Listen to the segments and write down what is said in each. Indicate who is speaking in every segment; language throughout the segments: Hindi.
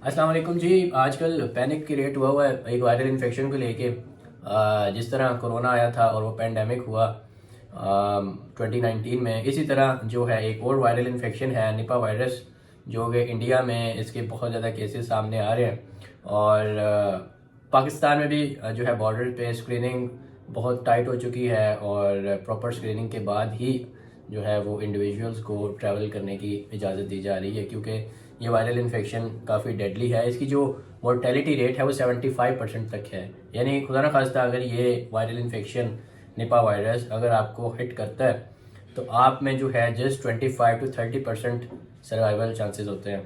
Speaker 1: अस्सलाम वालेकुम जी। आजकल पैनिक क्रिएट हुआ है एक वायरल इन्फेक्शन को लेके। जिस तरह कोरोना आया था और वो पेंडेमिक हुआ 2019 में, इसी तरह जो है एक और वायरल इन्फेक्शन है निपा वायरस, जो कि इंडिया में इसके बहुत ज़्यादा केसेस सामने आ रहे हैं। और पाकिस्तान में भी जो है बॉर्डर पे स्क्रीनिंग बहुत टाइट हो चुकी है और प्रॉपर स्क्रीनिंग के बाद ही जो है वो इंडिविजुअल्स को ट्रैवल करने की इजाज़त दी जा रही है, क्योंकि ये वायरल इन्फेक्शन काफ़ी डेडली है। इसकी जो मोर्टेलिटी रेट है वो 75% तक है। यानी खुदा न खास्ता अगर ये वायरल इन्फेक्शन निपा वायरस अगर आपको हिट करता है तो आप में जो है जस्ट 25 to 30% सर्वाइवल चांसेस होते हैं।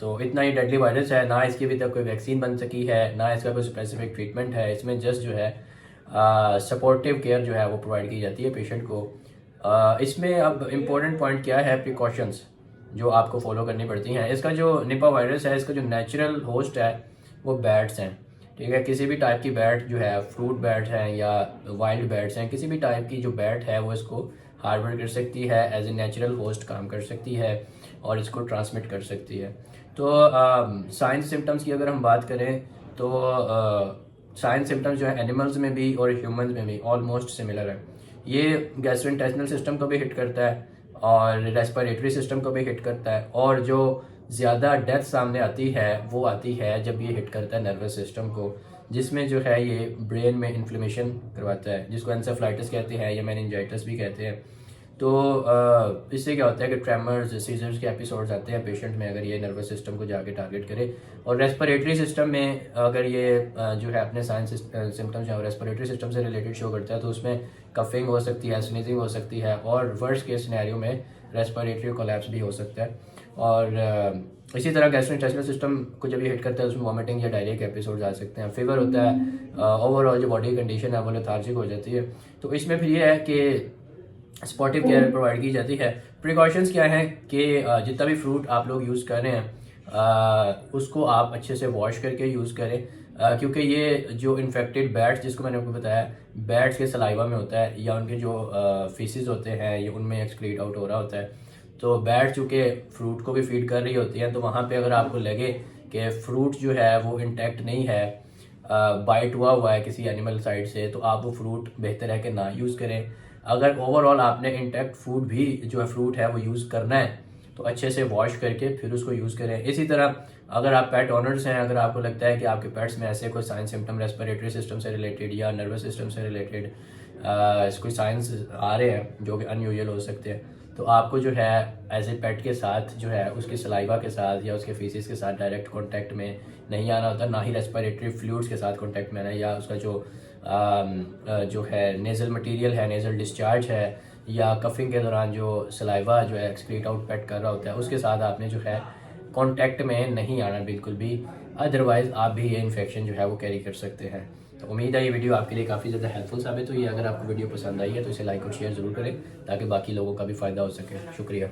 Speaker 1: तो इतना ही डेडली वायरस है। ना इसकी अभी तक कोई वैक्सीन बन सकी है, ना इसका कोई स्पेसिफिक ट्रीटमेंट है। इसमें जस्ट जो है सपोर्टिव केयर जो है वो प्रोवाइड की जाती है पेशेंट को। इसमें अब इम्पोर्टेंट पॉइंट क्या है, प्रिकॉशंस जो आपको फॉलो करनी पड़ती हैं। इसका जो निपा वायरस है, इसका जो नेचुरल होस्ट है वो बैट्स हैं। ठीक है, किसी भी टाइप की बैट जो है, फ्रूट बैट हैं या वाइल्ड बैट्स हैं, किसी भी टाइप की जो बैट है वो इसको हार्बर कर सकती है, एज ए नेचुरल होस्ट काम कर सकती है और इसको ट्रांसमिट कर सकती है। तो साइंस सिम्टम्स की अगर हम बात करें तो साइंस सिम्टम्स जो है एनिमल्स में भी और ह्यूमंस में भी ऑलमोस्ट सिमिलर है। ये गैस्ट्रोइंटेस्टिनल सिस्टम को भी हिट करता है और रेस्पिरेटरी सिस्टम को भी हिट करता है, और जो ज़्यादा डेथ सामने आती है वो आती है जब ये हिट करता है नर्वस सिस्टम को, जिसमें जो है ये ब्रेन में इन्फ्लेमेशन करवाता है, जिसको एंसेफलाइटिस कहते हैं या मेनिंजाइटिस भी कहते हैं। तो इससे क्या होता है कि ट्रेमर्स, सीजर्स के एपिसोड्स आते हैं पेशेंट में अगर ये नर्वस सिस्टम को जाके टारगेट करे। और रेस्पिरेटरी सिस्टम में अगर ये जो है अपने साइंस सिम्टम्स जो है रेस्पिरेटरी सिस्टम से रिलेटेड शो करता है, तो उसमें कफिंग हो सकती है, स्नीजिंग हो सकती है, और वर्स्ट केस सिनेरियो में रेस्पिरेटरी कोलैप्स भी हो सकता है। और इसी तरह गैस्ट्रोइंटेस्टिनल सिस्टम को जब ये हिट करता है उसमें वॉमिटिंग या डायरिया के एपिसोड्स आ सकते हैं, फीवर होता है, ओवरऑल जो बॉडी कंडीशन है वो लेथार्जिक हो जाती है। तो इसमें फिर ये है कि सपोर्टिव केयर प्रोवाइड की जाती है। प्रिकॉशंस क्या हैं कि जितना भी फ्रूट आप लोग यूज़ कर रहे हैं उसको आप अच्छे से वॉश करके यूज़ करें, क्योंकि ये जो इन्फेक्टेड बैट्स जिसको मैंने आपको बताया बैट्स के सलाइवा में होता है या उनके जो फीसिस होते हैं ये उनमें एक्सक्रीट आउट हो रहा होता है। तो बैट चूँकि फ्रूट को भी फीड कर रही होती है, तो वहाँ पे अगर आपको लगे कि फ्रूट जो है वो इंटैक्ट नहीं है, बाइट हुआ है किसी एनिमल साइड से, तो आप वो फ्रूट बेहतर है कि ना यूज़ करें। अगर ओवरऑल आपने इंटैक्ट फूड भी जो है फ्रूट है वो यूज़ करना है तो अच्छे से वॉश करके फिर उसको यूज़ करें। इसी तरह अगर आप पेट ऑनर्स हैं, अगर आपको लगता है कि आपके पेट्स में ऐसे कोई साइंस सिम्टम रेस्पिरेटरी सिस्टम से रिलेटेड या नर्वस सिस्टम से रिलेटेड कोई साइंस आ रहे हैं जो कि अनयूजुअल हो सकते हैं, तो आपको जो है एज ए पेट के साथ जो है उसके सलाइवा के साथ या उसके फीसिस के साथ डायरेक्ट कांटेक्ट में नहीं आना होता, ना ही रेस्पिरेटरी फ्लूइड्स के साथ कांटेक्ट में आना, या उसका जो है नेज़ल मटेरियल है, नेज़ल डिस्चार्ज है, या कफिंग के दौरान जो सलाइवा जो है एक्सक्रीट आउट पेट कर रहा होता है उसके साथ आपने जो है कांटेक्ट में नहीं आना बिल्कुल भी, अदरवाइज आप भी ये इन्फेक्शन जो है वो कैरी कर सकते हैं। तो उम्मीद है ये वीडियो आपके लिए काफ़ी ज़्यादा हेल्पफुल साबित हुई है। अगर आपको वीडियो पसंद आई है तो इसे लाइक और शेयर ज़रूर करें ताकि बाकी लोगों का भी फ़ायदा हो सके। शुक्रिया।